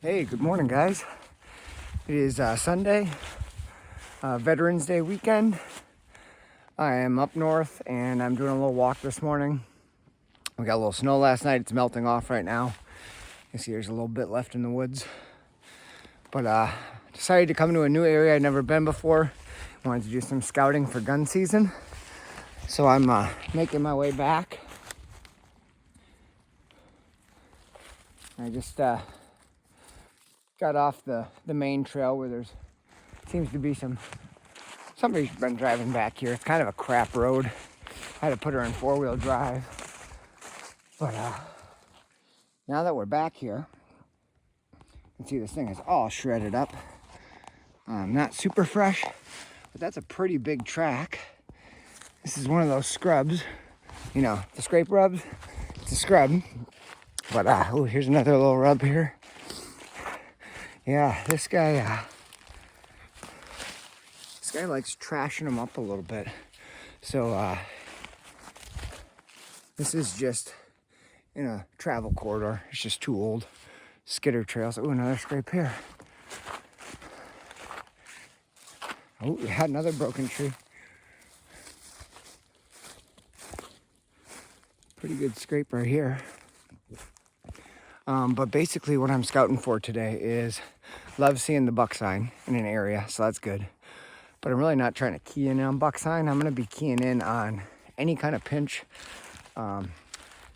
Hey, good morning, guys. It is Sunday, Veterans Day weekend. I am up north and I'm doing a little walk this morning. We got a little snow last night. It's melting off right now. You see there's a little bit left in the woods. But decided to come to a new area I'd never been before. Wanted to do some scouting for gun season. So I'm making my way back. I just got off the main trail where there's seems to be somebody's been driving back here. It's kind of a crap road. I had to put her in 4-wheel drive. But now that we're back here, you can see this thing is all shredded up. Not super fresh, but that's a pretty big track. This is one of those scrubs. You know, the scrape rubs. It's a scrub. But oh, here's another little rub here. Yeah, this guy likes trashing them up a little bit. So this is just in a travel corridor. It's just too old. Skidder trails. Oh, another scrape here. Oh, we had another broken tree. Pretty good scrape right here. But basically what I'm scouting for today is love seeing the buck sign in an area, so that's good. But I'm really not trying to key in on buck sign. I'm going to be keying in on any kind of pinch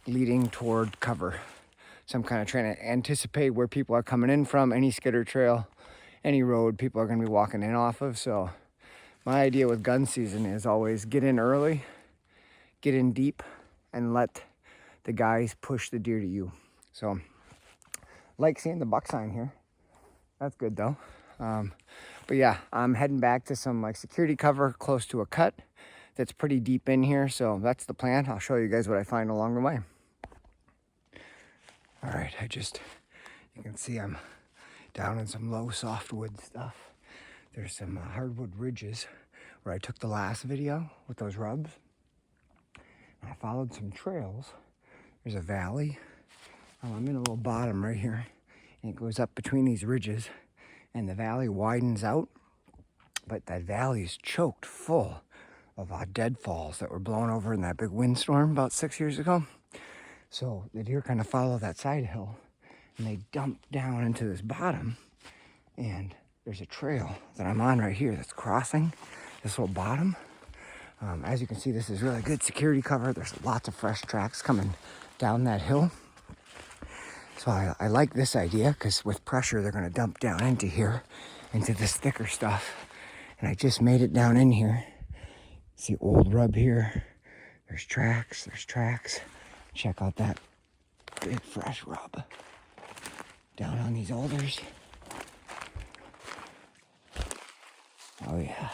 leading toward cover. So I'm kind of trying to anticipate where people are coming in from, any skidder trail, any road people are going to be walking in off of. So my idea with gun season is always get in early, get in deep, and let the guys push the deer to you. So like seeing the buck sign here. That's good though. But yeah, I'm heading back to some like security cover close to a cut that's pretty deep in here. So that's the plan. I'll show you guys what I find along the way. All right, you can see I'm down in some low softwood stuff. There's some hardwood ridges where I took the last video with those rubs. I followed some trails. There's a valley. I'm in a little bottom right here, and it goes up between these ridges, and the valley widens out, but that valley is choked full of deadfalls that were blown over in that big windstorm about 6 years ago. So the deer kind of follow that side hill, and they dump down into this bottom, and there's a trail that I'm on right here that's crossing this little bottom. As you can see, this is really good security cover. There's lots of fresh tracks coming down that hill. So I like this idea because with pressure, they're going to dump down into here, into this thicker stuff. And I just made it down in here. See old rub here. There's tracks. Check out that big fresh rub down on these alders. Oh yeah.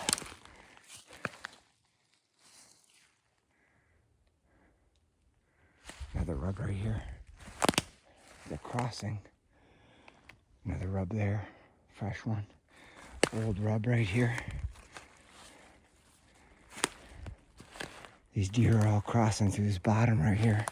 Another rub right here. The crossing. Another rub there. Fresh one. Old rub right here. These deer are all crossing through this bottom right here.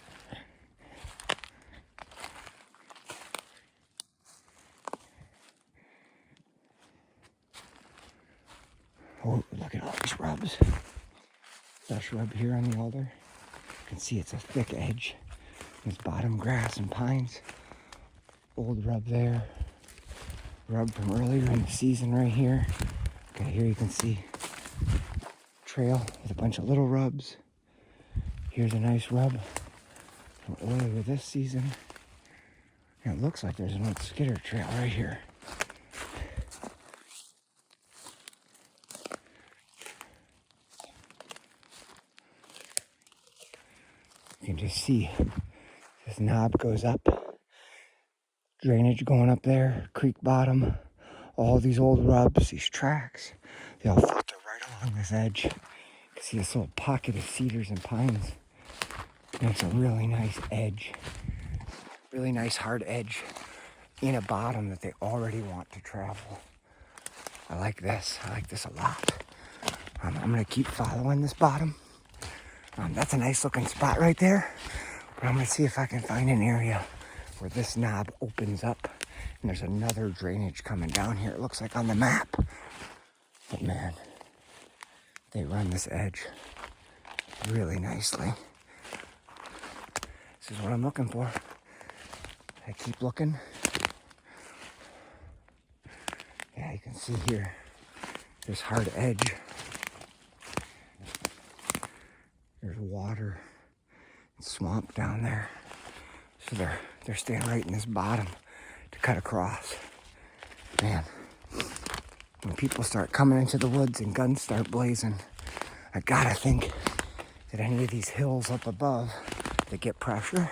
Oh, look at all these rubs. Fresh rub here on the alder. You can see it's a thick edge. There's bottom grass and pines. Old rub there. Rub from earlier in the season right here. Okay, here you can see trail with a bunch of little rubs. Here's a nice rub from earlier this season. And it looks like there's an old skidder trail right here. You can just see this knob goes up. Drainage going up there, creek bottom, all these old rubs, these tracks, they all filter right along this edge. You can see this little pocket of cedars and pines. Makes a really nice edge, really nice hard edge in a bottom that they already want to travel. I like this a lot. I'm gonna keep following this bottom. That's a nice looking spot right there, but I'm gonna see if I can find an area where this knob opens up And there's another drainage coming down here, it looks like on the map. But man, they run this edge really nicely. This is what I'm looking for. I keep looking. Yeah, you can see here, this hard edge. There's water and swamp down there. So they're staying right in this bottom to cut across. Man, when people start coming into the woods and guns start blazing, I gotta think that any of these hills up above that get pressure,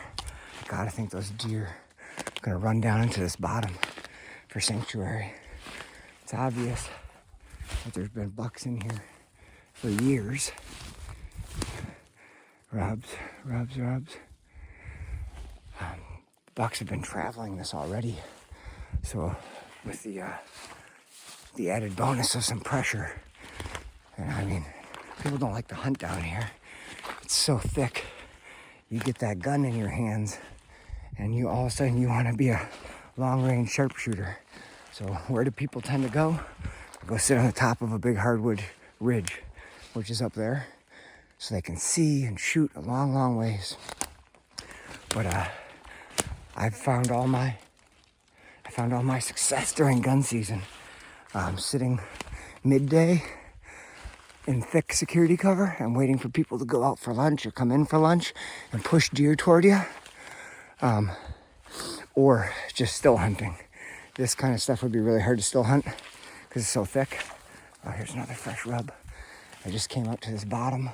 I gotta think those deer are gonna run down into this bottom for sanctuary. It's obvious that there's been bucks in here for years. Rubs. Bucks have been traveling this already. So with the added bonus of some pressure, and I mean, people don't like to hunt down here. It's so thick. You get that gun in your hands and you all of a sudden you want to be a long-range sharpshooter. So where do people tend to go? Go sit on the top of a big hardwood ridge, which is up there, so they can see and shoot a long ways. But I found all my success during gun season. Sitting midday in thick security cover and waiting for people to go out for lunch or come in for lunch and push deer toward you. Or just still hunting. This kind of stuff would be really hard to still hunt because it's so thick. Oh, here's another fresh rub. I just came up to this bottom.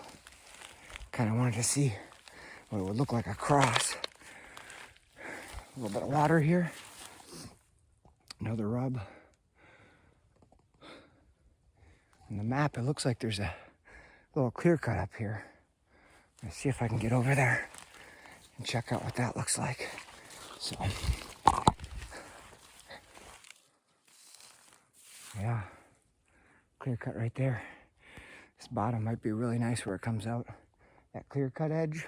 Kind of wanted to see what it would look like across. A little bit of water here. Another rub. On the map, it looks like there's a little clear cut up here. Let's see if I can get over there and check out what that looks like. So, yeah, clear cut right there. This bottom might be really nice where it comes out. That clear cut edge.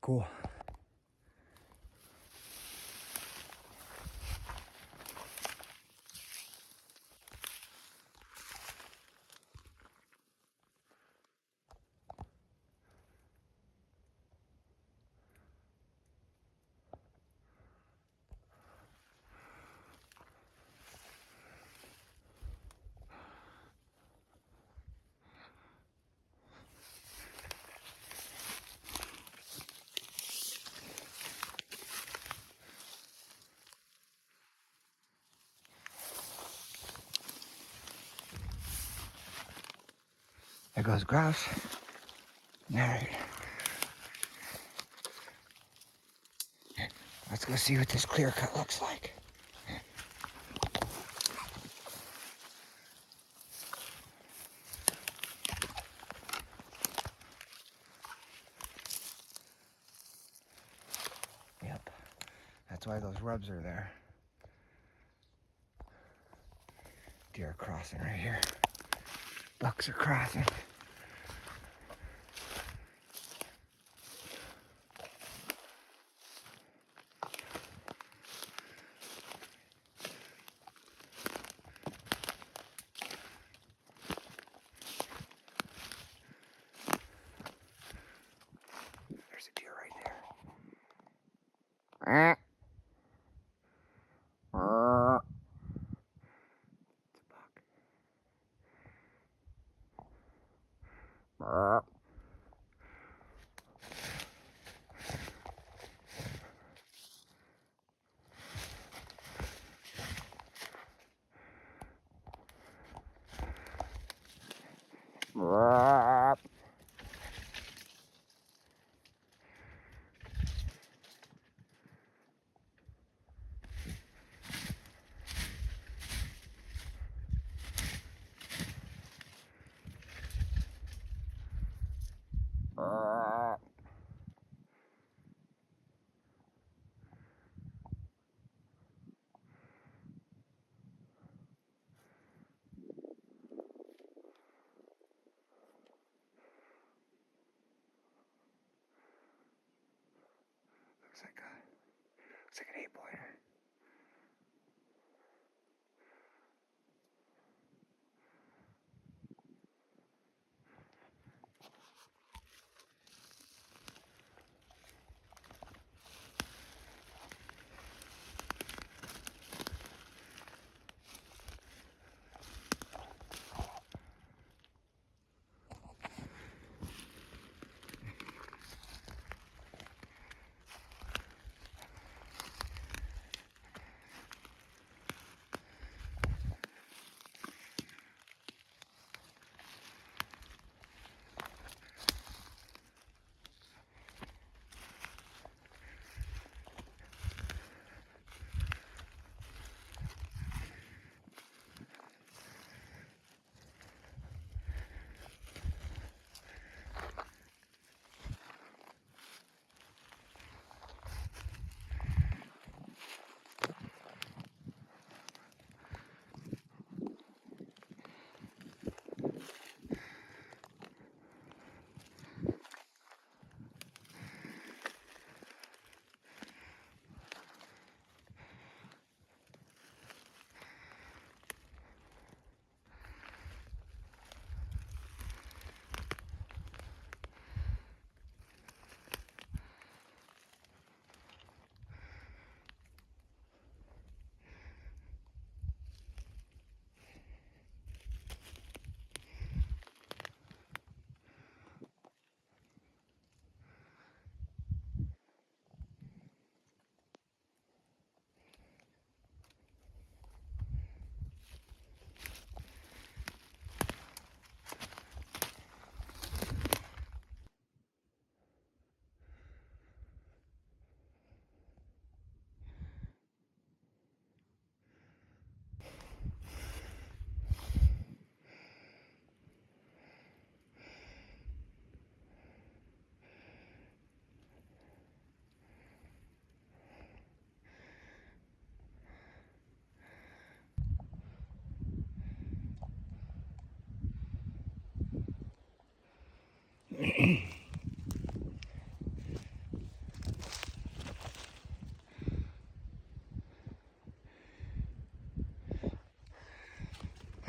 Cool. There goes grouse. All right. Let's go see what this clear cut looks like. Yep. That's why those rubs are there. Deer are crossing right here. Bucks are crossing. There's a deer right there. It's a buck. Looks like an 8-pointer.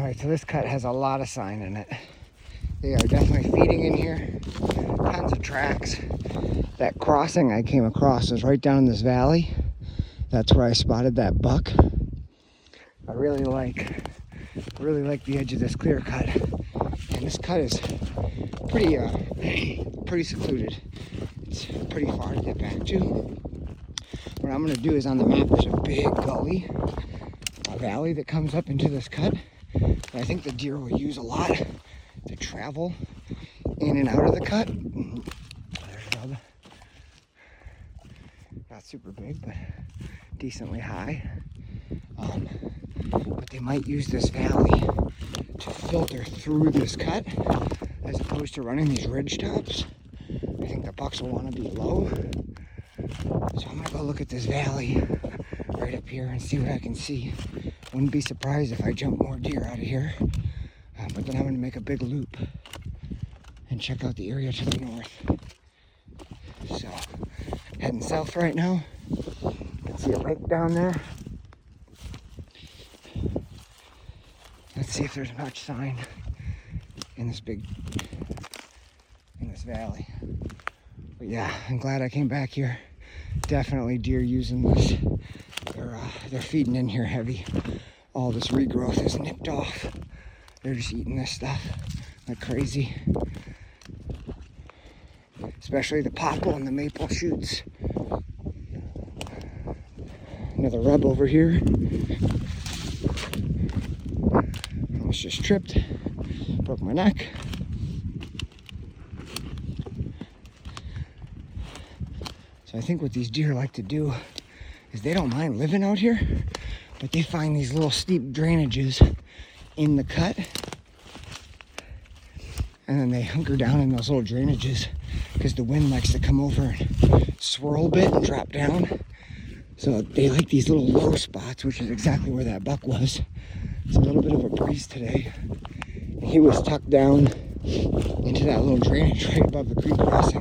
All right, so this cut has a lot of sign in it. They are definitely feeding in here. Tons of tracks. That crossing I came across was right down in this valley. That's where I spotted that buck. I really like the edge of this clear cut. And this cut is pretty secluded. It's pretty far to get back to. What I'm gonna do is on the map, there's a big gully, a valley that comes up into this cut. But I think the deer will use a lot to travel in and out of the cut. There's a rub. Not super big, but decently high. But they might use this valley to filter through this cut as opposed to running these ridge tops. I think the bucks will want to be low. So I'm gonna go look at this valley right up here and see what I can see. Wouldn't be surprised if I jump more deer out of here. But then I'm gonna make a big loop and check out the area to the north. So, heading south right now. You can see it right down there. Let's see if there's much sign in this valley. But yeah, I'm glad I came back here. Definitely deer using this. They're feeding in here heavy. All this regrowth is nipped off. They're just eating this stuff like crazy. Especially the popple and the maple shoots. Another rub over here. Almost just tripped. Broke my neck. So I think what these deer like to do is they don't mind living out here, but they find these little steep drainages in the cut, and then they hunker down in those little drainages because the wind likes to come over and swirl a bit and drop down. So they like these little low spots, which is exactly where that buck was. It's a little bit of a breeze today. He was tucked down into that little drainage right above the creek crossing.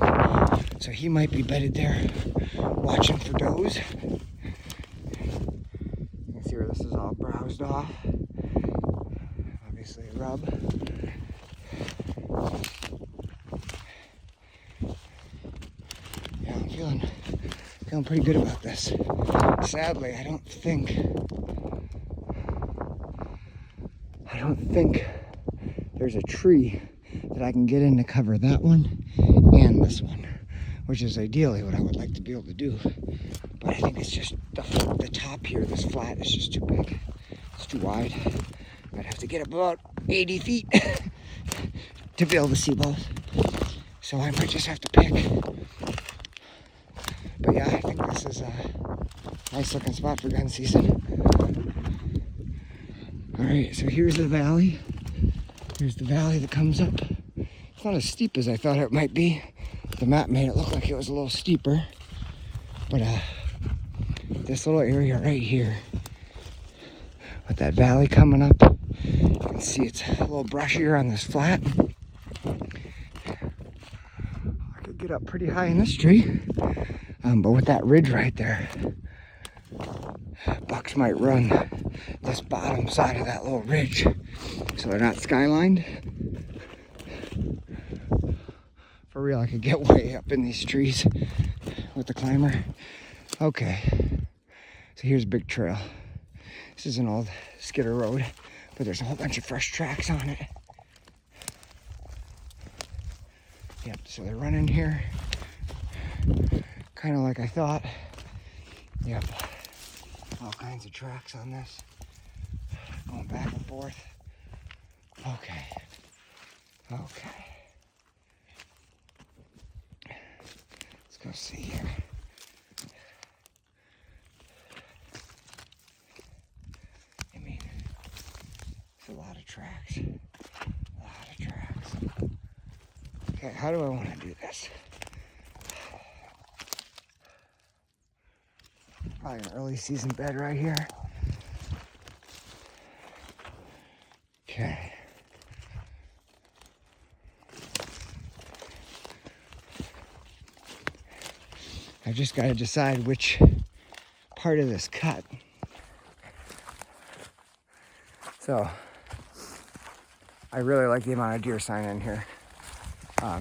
So he might be bedded there watching for does. You can see where this is all browsed off. Obviously a rub. Yeah, I'm feeling pretty good about this. Sadly, I don't think there's a tree that I can get in to cover that one and this one, which is ideally what I would like to be able to do. But I think it's just the top here, this flat is just too big. It's too wide. I'd have to get up about 80 feet to be able to see both. So I might just have to pick. But yeah, I think this is a nice looking spot for gun season. All right, so here's the valley. Here's the valley that comes up. It's not as steep as I thought it might be. The map made it look like it was a little steeper. But this little area right here, with that valley coming up, you can see it's a little brushier on this flat. I could get up pretty high in this tree. But with that ridge right there, bucks might run this bottom side of that little ridge, so they're not skylined. For real, I could get way up in these trees with the climber. Okay, so here's a big trail. This is an old skidder road, but there's a whole bunch of fresh tracks on it. Yep, so they're running here, kind of like I thought. Yep, all kinds of tracks on this, going back and forth. Okay. Let's go see here. I mean, it's a lot of tracks. Okay, how do I want to do this? Probably an early season bed right here. Okay. I just got to decide which part of this cut. So, I really like the amount of deer sign in here.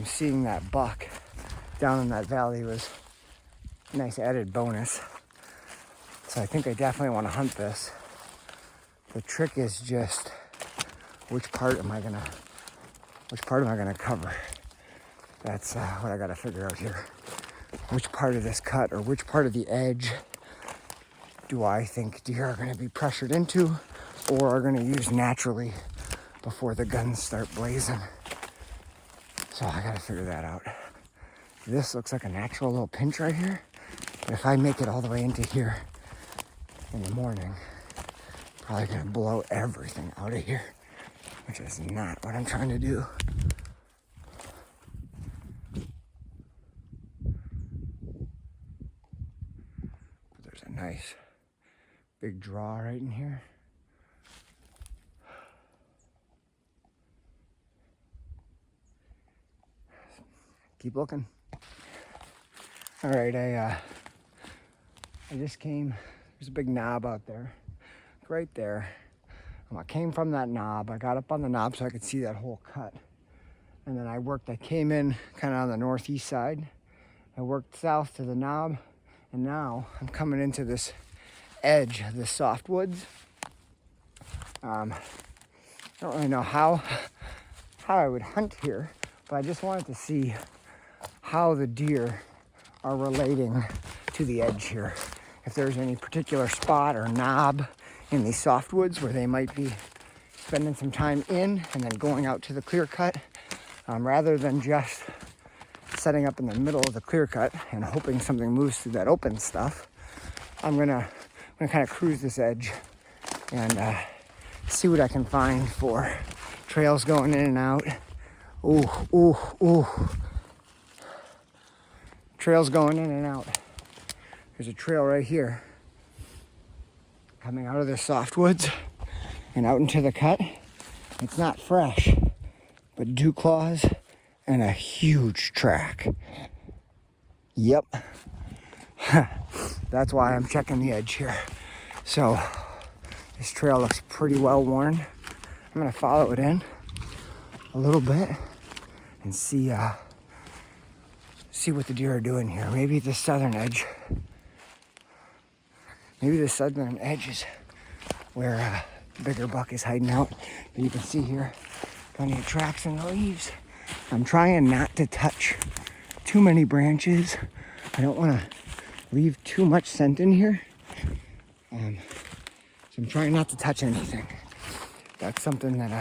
Seeing that buck down in that valley was a nice added bonus. So I think I definitely want to hunt this. The trick is just which part am I gonna cover? That's what I gotta figure out here. Which part of this cut or which part of the edge do I think deer are gonna be pressured into or are gonna use naturally before the guns start blazing? So I gotta figure that out. This looks like a natural little pinch right here, but if I make it all the way into here in the morning, probably gonna blow everything out of here, which is not what I'm trying to do. But there's a nice big draw right in here. Keep looking. All right, I just came, there's a big knob out there, right there. I came from that knob, I got up on the knob so I could see that whole cut. And then I came in kind of on the northeast side. I worked south to the knob, and now I'm coming into this edge, the softwoods. I don't really know how I would hunt here, but I just wanted to see how the deer are relating to the edge here. If there's any particular spot or knob in these softwoods where they might be spending some time in and then going out to the clear cut, rather than just setting up in the middle of the clear cut and hoping something moves through that open stuff. I'm gonna kind of cruise this edge and see what I can find for trails going in and out. Ooh. Trails going in and out. There's a trail right here coming out of the softwoods and out into the cut. It's not fresh, but dew claws and a huge track. Yep. That's why I'm checking the edge here. So this trail looks pretty well worn. I'm gonna follow it in a little bit and see what the deer are doing here. Maybe the southern edge. Maybe the southern edge is where the bigger buck is hiding out. But you can see here, plenty of tracks in the leaves. I'm trying not to touch too many branches. I don't want to leave too much scent in here. So I'm trying not to touch anything. That's something that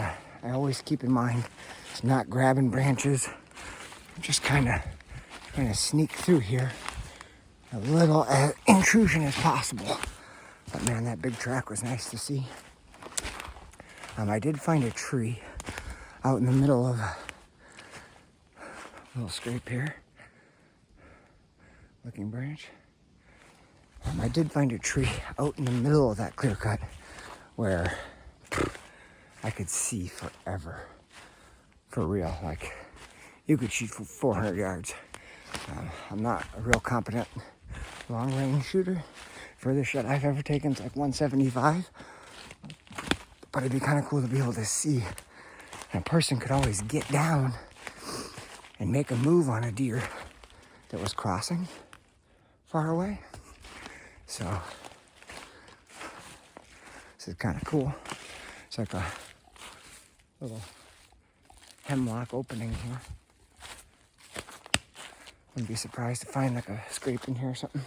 I always keep in mind. It's not grabbing branches. I'm just kind of trying to sneak through here. A little intrusion as possible. But man, that big track was nice to see. I did find a tree out in the middle of a little scrape here. Looking branch. I did find a tree out in the middle of that clear cut where I could see forever. For real, like you could shoot for 400 yards. I'm not a real competent long range shooter. Furthest shot I've ever taken is like 175. But it'd be kind of cool to be able to see. And a person could always get down and make a move on a deer that was crossing far away. So this is kind of cool. It's like a little hemlock opening here. Wouldn't be surprised to find like a scrape in here or something.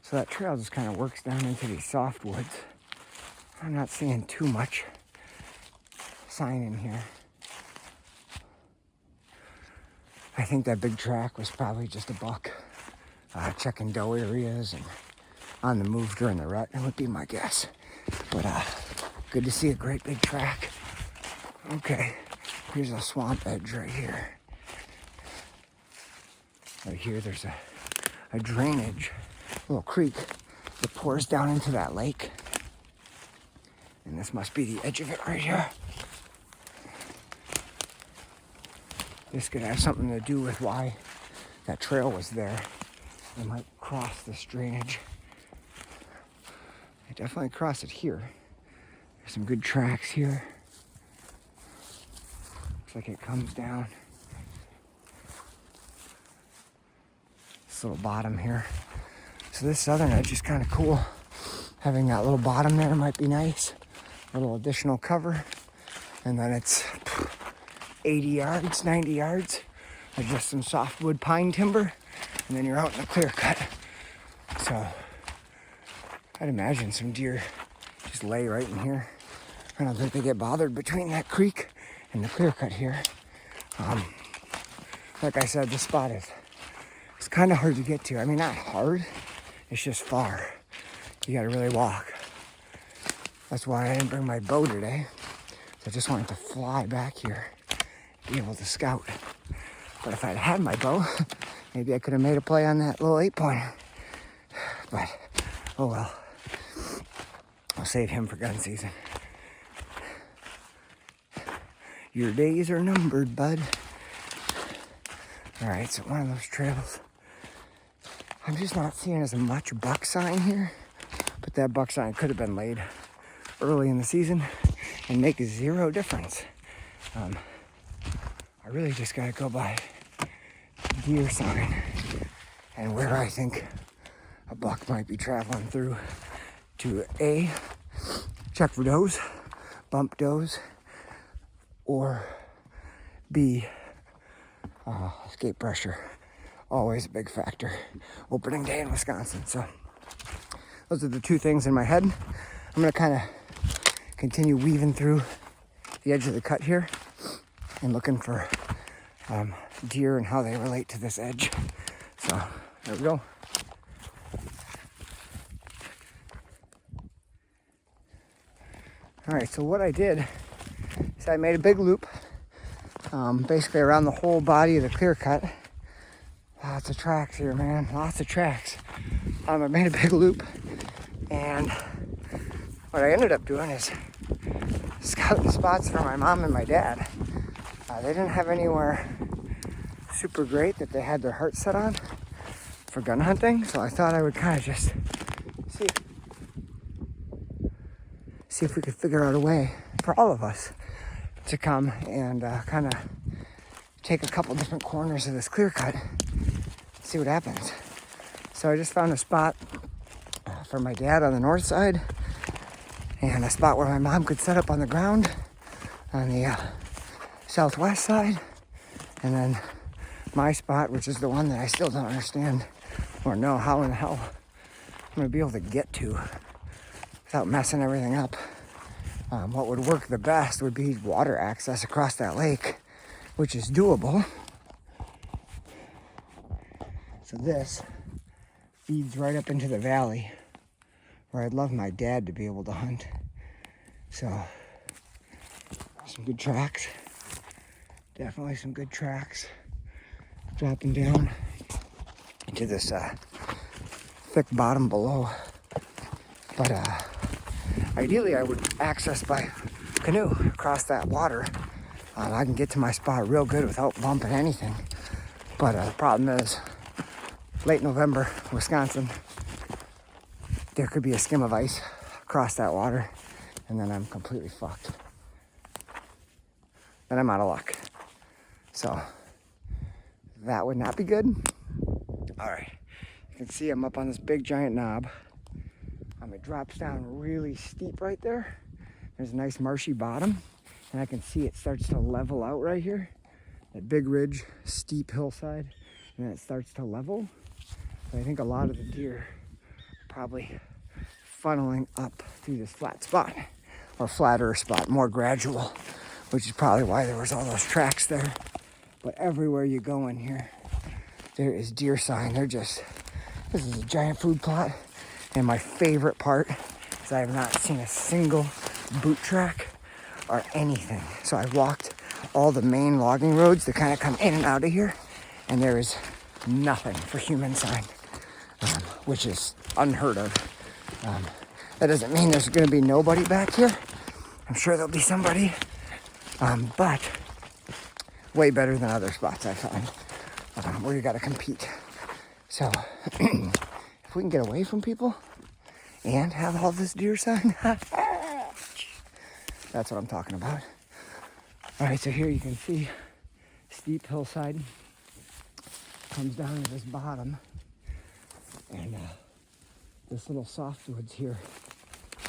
So that trail just kind of works down into these softwoods. I'm not seeing too much sign in here. I think that big track was probably just a buck checking doe areas and on the move during the rut. It would be my guess. But good to see a great big track. Okay, here's a swamp edge right here. Right here, there's a drainage, a little creek that pours down into that lake. And this must be the edge of it right here. This could have something to do with why that trail was there. They might cross this drainage. They definitely cross it here. There's some good tracks here. Looks like it comes down. This little bottom here. So this southern edge is kind of cool. Having that little bottom there might be nice. A little additional cover. And then it's 80 yards, 90 yards of just some softwood pine timber. And then you're out in the clear cut. So I'd imagine some deer just lay right in here. I don't think they get bothered between that creek and the clear cut here. Like I said, this spot it's kind of hard to get to. I mean, not hard, it's just far. You gotta really walk. That's why I didn't bring my bow today. I just wanted to fly back here, be able to scout. But if I'd had my bow, maybe I could have made a play on that little 8-pointer. But, oh well. I'll save him for gun season. Your days are numbered, bud. All right, so one of those trails. I'm just not seeing as much buck sign here, but that buck sign could have been laid early in the season and make zero difference. I really just gotta go by deer sign and where I think a buck might be traveling through to A, check for does, bump does, or B, escape pressure. Always a big factor. Opening day in Wisconsin. So those are the two things in my head. I'm gonna kind of continue weaving through the edge of the cut here and looking for deer and how they relate to this edge. So there we go. All right, so what I did is I made a big loop, basically around the whole body of the clear cut. Lots of tracks here, man, lots of tracks. I made a big loop, and what I ended up doing is scouting spots for my mom and my dad. They didn't have anywhere super great that they had their heart set on for gun hunting, so I thought I would kind of just see if we could figure out a way for all of us to come and kind of take a couple different corners of this clear cut, see what happens. So I just found a spot for my dad on the north side and a spot where my mom could set up on the ground on the southwest side, and then my spot, which is the one that I still don't understand or know how in the hell I'm gonna be able to get to without messing everything up. What would work the best would be water access across that lake, which is doable. So this feeds right up into the valley where I'd love my dad to be able to hunt. So some good tracks, definitely some good tracks dropping down into this thick bottom below. But ideally I would access by canoe across that water. I can get to my spot real good without bumping anything. But the problem is, late November, Wisconsin, there could be a skim of ice across that water, and then I'm completely fucked. Then I'm out of luck. So that would not be good. All right, you can see I'm up on this big giant knob. It drops down really steep right there. There's a nice marshy bottom, and I can see it starts to level out right here. That big ridge, steep hillside, and then it starts to level. So I think a lot of the deer are probably funneling up through this flat spot, or flatter spot, more gradual, which is probably why there was all those tracks there. But everywhere you go in here, there is deer sign. This is a giant food plot. And my favorite part is I have not seen a single boot track or anything. So I've walked all the main logging roads that kind of come in and out of here, and there is nothing for human sign, which is unheard of. That doesn't mean there's going to be nobody back here. I'm sure there'll be somebody, but way better than other spots I found where you got to compete. So if we can get away from people and have all this deer sign, That's what I'm talking about. All right, so here you can see steep hillside comes down to this bottom, and this little softwoods here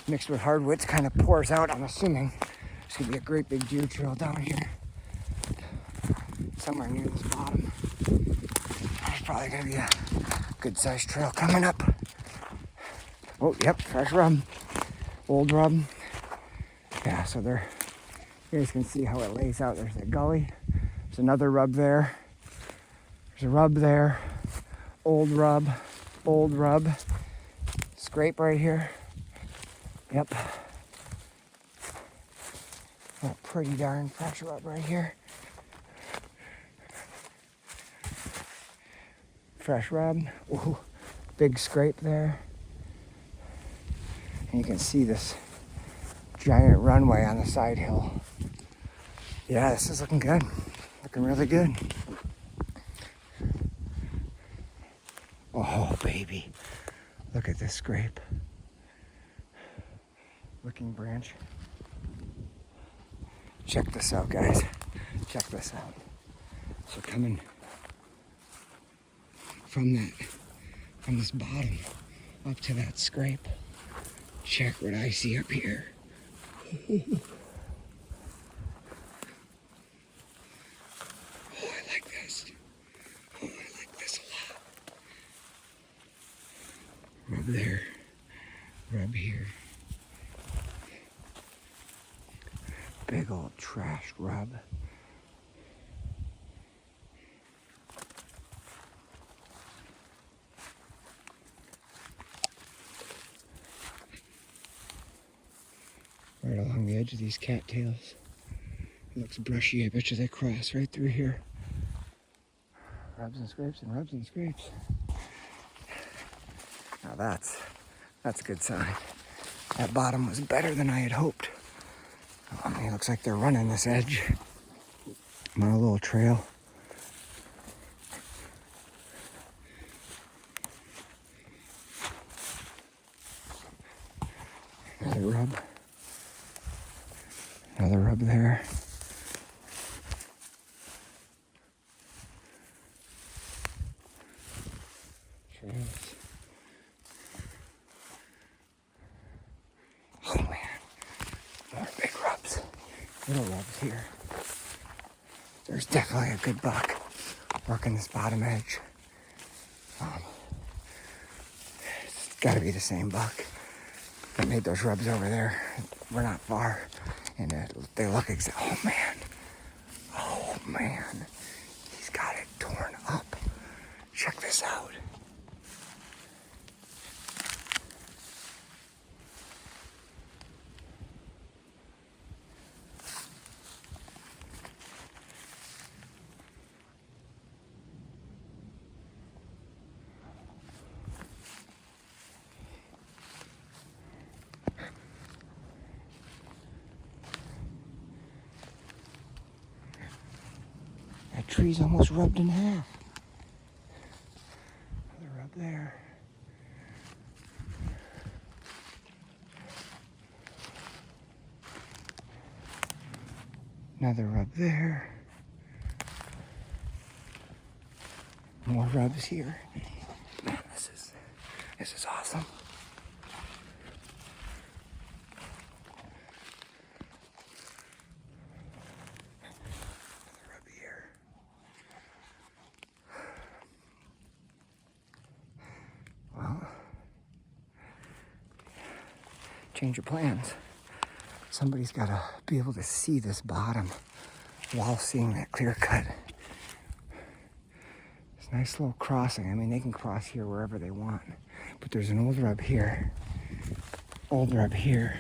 mixed with hardwoods kind of pours out. I'm assuming there's gonna be a great big deer trail down here somewhere near this bottom. There's probably gonna be a good sized trail coming up. Oh, yep, fresh rub, old rub. Yeah, so there, you guys can see how it lays out. There's a gully, there's another rub there, there's a rub there, old rub, scrape right here. Yep. Oh, pretty darn fresh rub right here. Fresh rub. Ooh, big scrape there. And you can see this giant runway on the side hill. Yeah, this is looking good. Looking really good. Oh, baby. Look at this scrape. Looking branch. Check this out, guys. Check this out. So coming from this bottom up to that scrape. Check what I see up here. Oh, I like this. Oh, I like this a lot. Rub there, rub here. Big old trash rub. Right along the edge of these cattails. It looks brushy. I bet you they cross right through here. Rubs and scrapes and rubs and scrapes. Now that's a good sign. That bottom was better than I had hoped. I mean, it looks like they're running this edge. I'm on a little trail. Another rub. Another rub there. Trails. Oh man, more big rubs. Little rubs here. There's definitely a good buck working this bottom edge. It's got to be the same buck that made those rubs over there. We're not far, and they look exact. Oh man, he's got it torn up. Check this out. That tree's almost rubbed in half. Another rub there. Another rub there. More rubs here. Man, this is awesome. Another rub here. Well, change of plans. Somebody's got to be able to see this bottom while seeing that clear cut. It's a nice little crossing. I mean, they can cross here wherever they want. But there's an old rub here. Old rub here.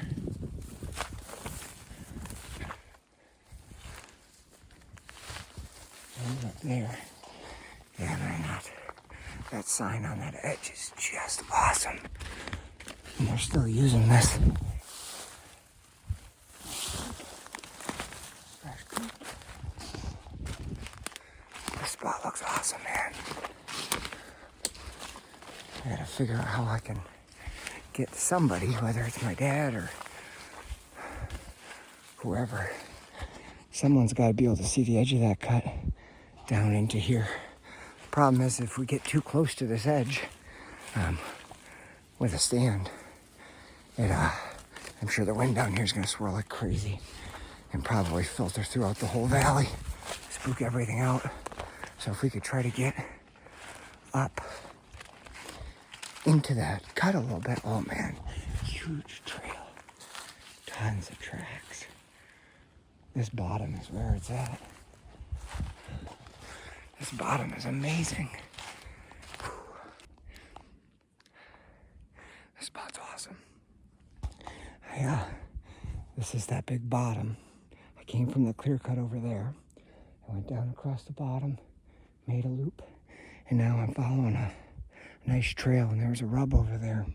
Old rub there. Yeah, man, that sign on that edge is just awesome. And they're still using this. This spot looks awesome, man. I gotta figure out how I can get somebody, whether it's my dad or whoever, someone's got to be able to see the edge of that cut down into here. Problem is, if we get too close to this edge with a stand, I'm sure the wind down here is going to swirl like crazy and probably filter throughout the whole valley, spook everything out. So if we could try to get up into that cut a little bit. Oh man, huge trail, tons of tracks. This bottom is where it's at. This bottom is amazing. This spot's awesome. This is that big bottom. I came from the clear cut over there. I went down across the bottom, made a loop, and now I'm following a nice trail, and there's a rub over there.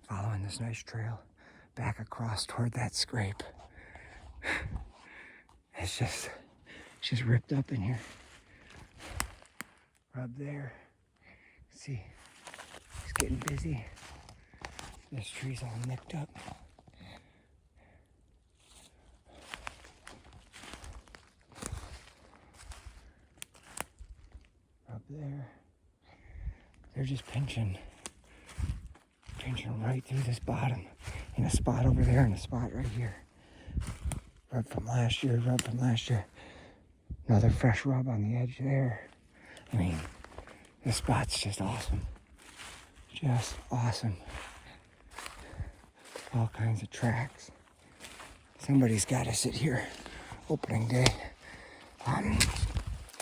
Following this nice trail back across toward that scrape. It's just ripped up in here. Rub there. See, it's getting busy. This tree's all nicked up. Rub there. They're just pinching right through this bottom. In a spot over there and a spot right here. Rub from last year, rub from last year. Another fresh rub on the edge there. I mean, this spot's just awesome. Just awesome. All kinds of tracks. Somebody's got to sit here opening day. I'm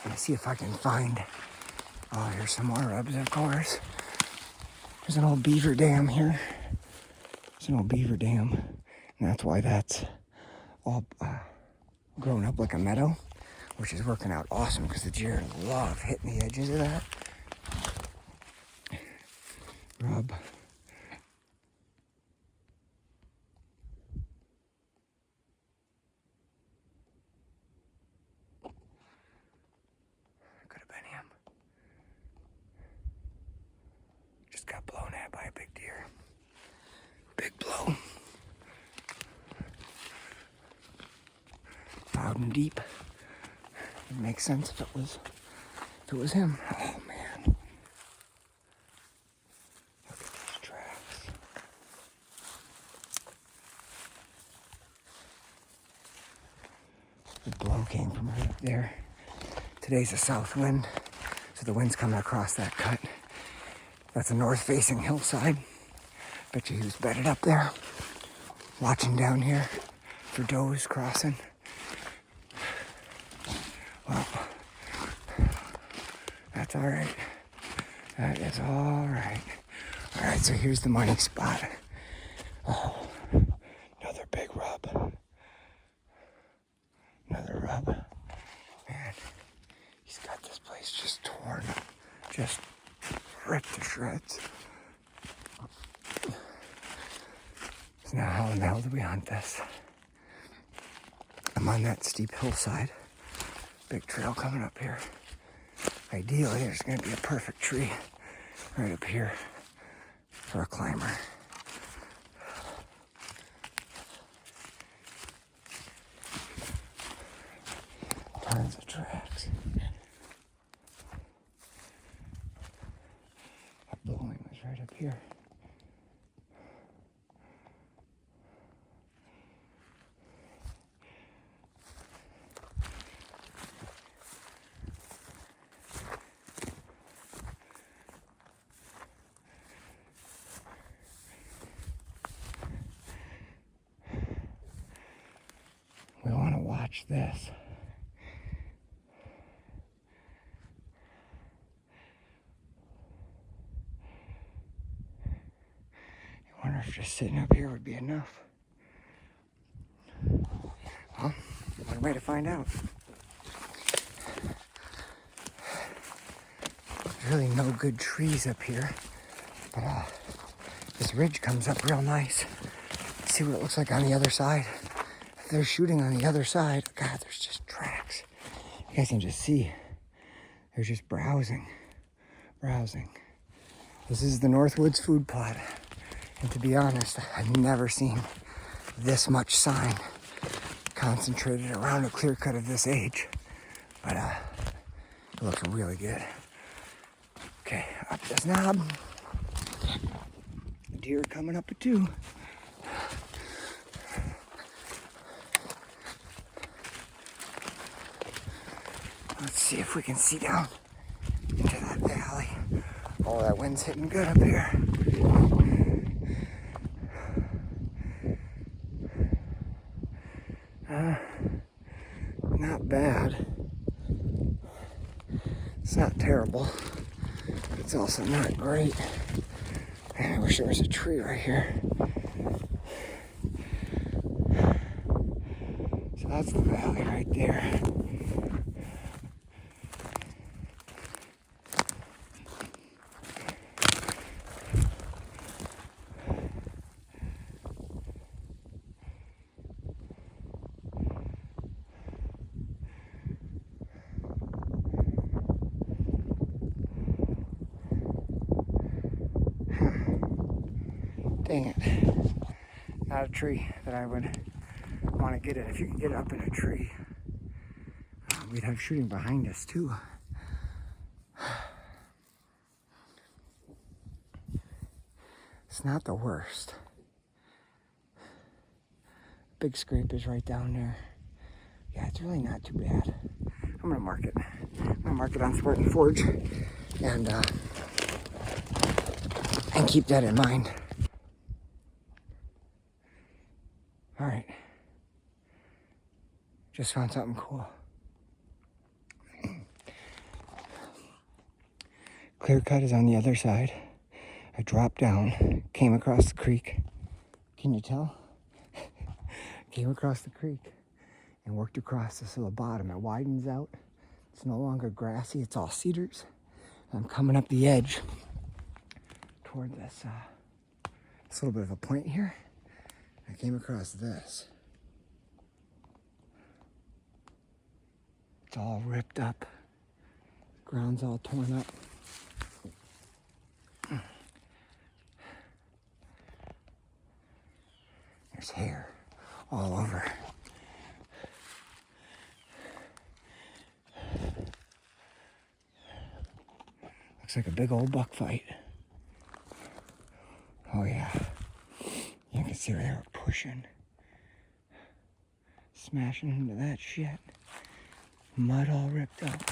gonna see if I can find, oh, here's some more rubs, of course. There's an old beaver dam here. There's an old beaver dam, and that's why that's all grown up like a meadow, which is working out awesome because the deer love hitting the edges of that. Rub. Could have been him. Just got blown at by a big deer. Big blow. Loud and deep. It makes sense if it was him. Oh man. Look at these tracks. The blow came from right up there. Today's a south wind, so the wind's coming across that cut. That's a north-facing hillside. Bet you he was bedded up there, watching down here for does crossing. Well, that's all right. That is all right. All right, so here's the money spot. Oh, another big rub. Another rub. Man, he's got this place just torn, just ripped to shreds. So now how in the hell do we hunt this? I'm on that steep hillside. Big trail coming up here. Ideally, there's going to be a perfect tree right up here for a climber. Tons of tracks. That blowing was right up here. We want to watch this. I wonder if just sitting up here would be enough. Well, one way to find out. There's really no good trees up here, but this ridge comes up real nice. Let's see what it looks like on the other side. If they're shooting on the other side, God, there's just tracks. You guys can just see. They're just browsing. This is the Northwoods food plot. And to be honest, I've never seen this much sign concentrated around a clear cut of this age. But it looks really good. Okay, up this knob. Deer coming up at 2. Let's see if we can see down into that valley. Oh, that wind's hitting good up here. Not bad. It's not terrible. It's also not great. Man, I wish there was a tree right here. So that's the valley right there. Dang it. Not a tree that I would want to get it. If you could get up in a tree, we'd have shooting behind us too. It's not the worst. Big scrape is right down there. Yeah, it's really not too bad. I'm gonna mark it. I'm gonna mark it on Spartan Forge and keep that in mind. All right. Just found something cool. Clear cut is on the other side. I dropped down, came across the creek. Can you tell? Came across the creek and worked across this little bottom. It widens out. It's no longer grassy. It's all cedars. I'm coming up the edge toward this little bit of a point here. I came across this. It's all ripped up. Ground's all torn up. There's hair all over. Looks like a big old buck fight. Oh yeah. You can see where they were pushing. Smashing into that shit. Mud all ripped up.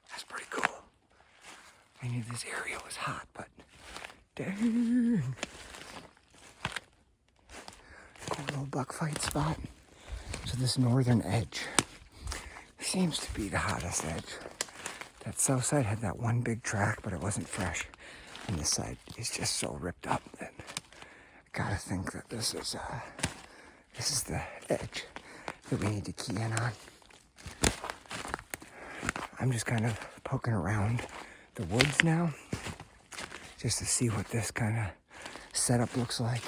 That's pretty cool. I knew this area was hot, but dang. Cool little buck fight spot. So this northern edge seems to be the hottest edge. That south side had that one big track, but it wasn't fresh. And this side is just so ripped up that I gotta think that this is the edge that we need to key in on. I'm just kind of poking around the woods now, just to see what this kind of setup looks like,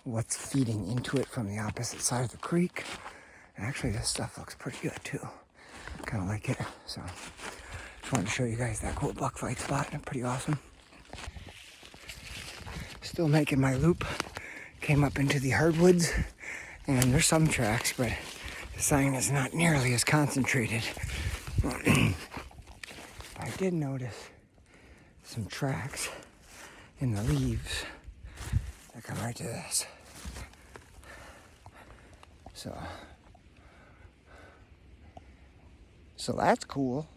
what's feeding into it from the opposite side of the creek. Actually, this stuff looks pretty good too. Kind of like it, so just wanted to show you guys that cool buck fight spot. Pretty awesome. Still making my loop. Came up into the hardwoods, and there's some tracks, but the sign is not nearly as concentrated. I did notice some tracks in the leaves that come right to this. So that's cool.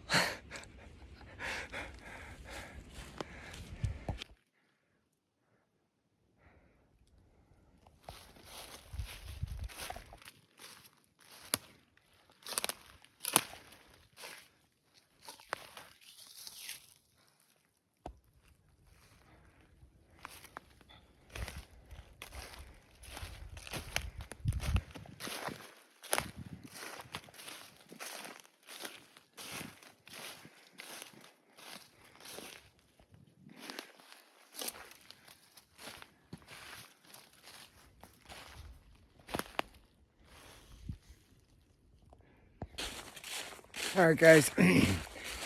All right, guys, I'm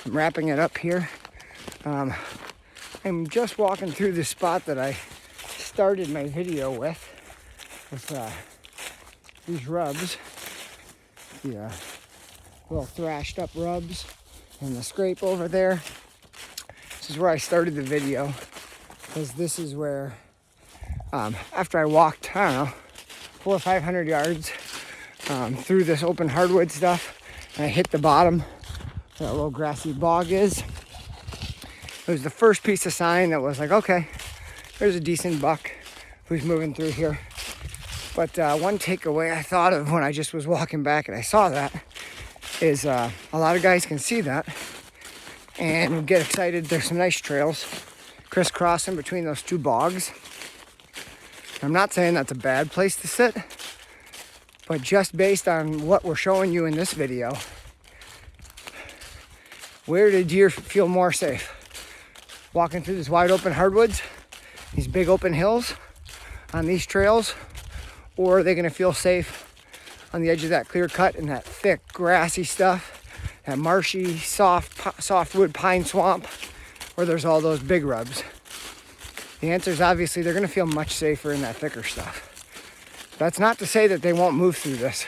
wrapping it up here. I'm just walking through the spot that I started my video with these rubs, the little thrashed up rubs and the scrape over there. This is where I started the video, because this is where, after I walked, I don't know, 400 or 500 yards through this open hardwood stuff, and I hit the bottom where that little grassy bog is. It was the first piece of sign that was like, okay, there's a decent buck who's moving through here. But one takeaway I thought of when I just was walking back and I saw that is a lot of guys can see that and get excited. There's some nice trails crisscrossing between those two bogs. I'm not saying that's a bad place to sit, but just based on what we're showing you in this video, where do deer feel more safe? Walking through this wide open hardwoods, these big open hills on these trails, or are they gonna feel safe on the edge of that clear cut and that thick grassy stuff, that marshy, softwood pine swamp where there's all those big rubs? The answer is obviously they're gonna feel much safer in that thicker stuff. That's not to say that they won't move through this,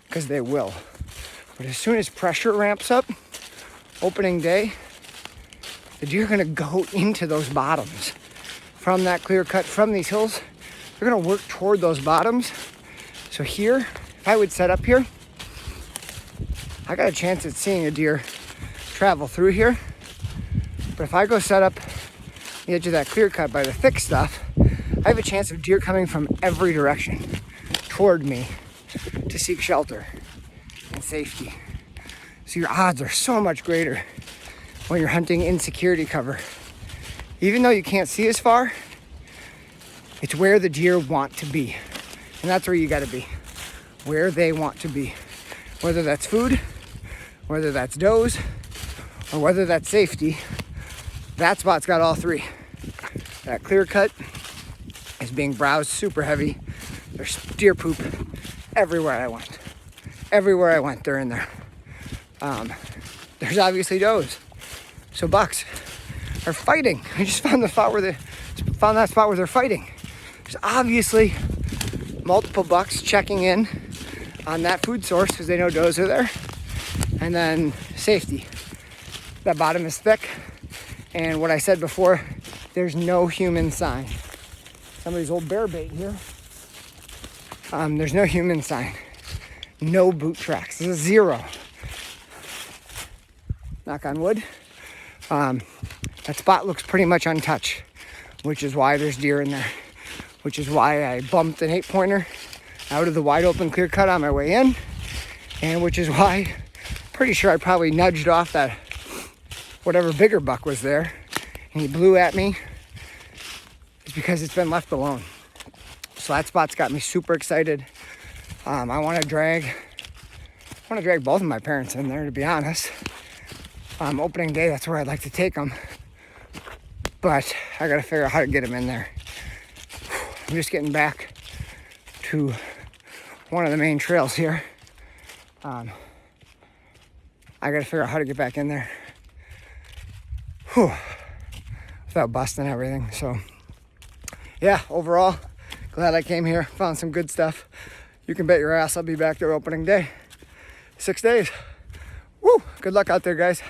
because they will. But as soon as pressure ramps up, opening day, the deer are gonna go into those bottoms from that clear cut, from these hills. They're gonna work toward those bottoms. So here, if I would set up here, I got a chance at seeing a deer travel through here. But if I go set up the edge of that clear cut by the thick stuff, I have a chance of deer coming from every direction toward me to seek shelter and safety. So your odds are so much greater when you're hunting in security cover. Even though you can't see as far, it's where the deer want to be. And that's where you gotta be, where they want to be. Whether that's food, whether that's does, or whether that's safety, that spot's got all three. That clear cut is being browsed super heavy. There's deer poop everywhere I went. Everywhere I went, they're in there. There's obviously does. So bucks are fighting. I just found that spot where they're fighting. There's obviously multiple bucks checking in on that food source because they know does are there. And then safety. That bottom is thick. And what I said before, there's no human sign. Somebody's old bear bait here. There's no human sign. No boot tracks. This is zero. Knock on wood. That spot looks pretty much untouched, which is why there's deer in there, which is why I bumped an 8-pointer out of the wide open clear cut on my way in, and which is why, pretty sure I probably nudged off that whatever bigger buck was there, and he blew at me. It's because it's been left alone. So that spot's got me super excited. I want to drag both of my parents in there, to be honest. Opening day, that's where I'd like to take them. But I gotta figure out how to get them in there. I'm just getting back to one of the main trails here. I gotta figure out how to get back in there. Without busting everything. So yeah, overall, glad I came here, found some good stuff. You can bet your ass I'll be back there opening day. 6 days. Woo! Good luck out there, guys.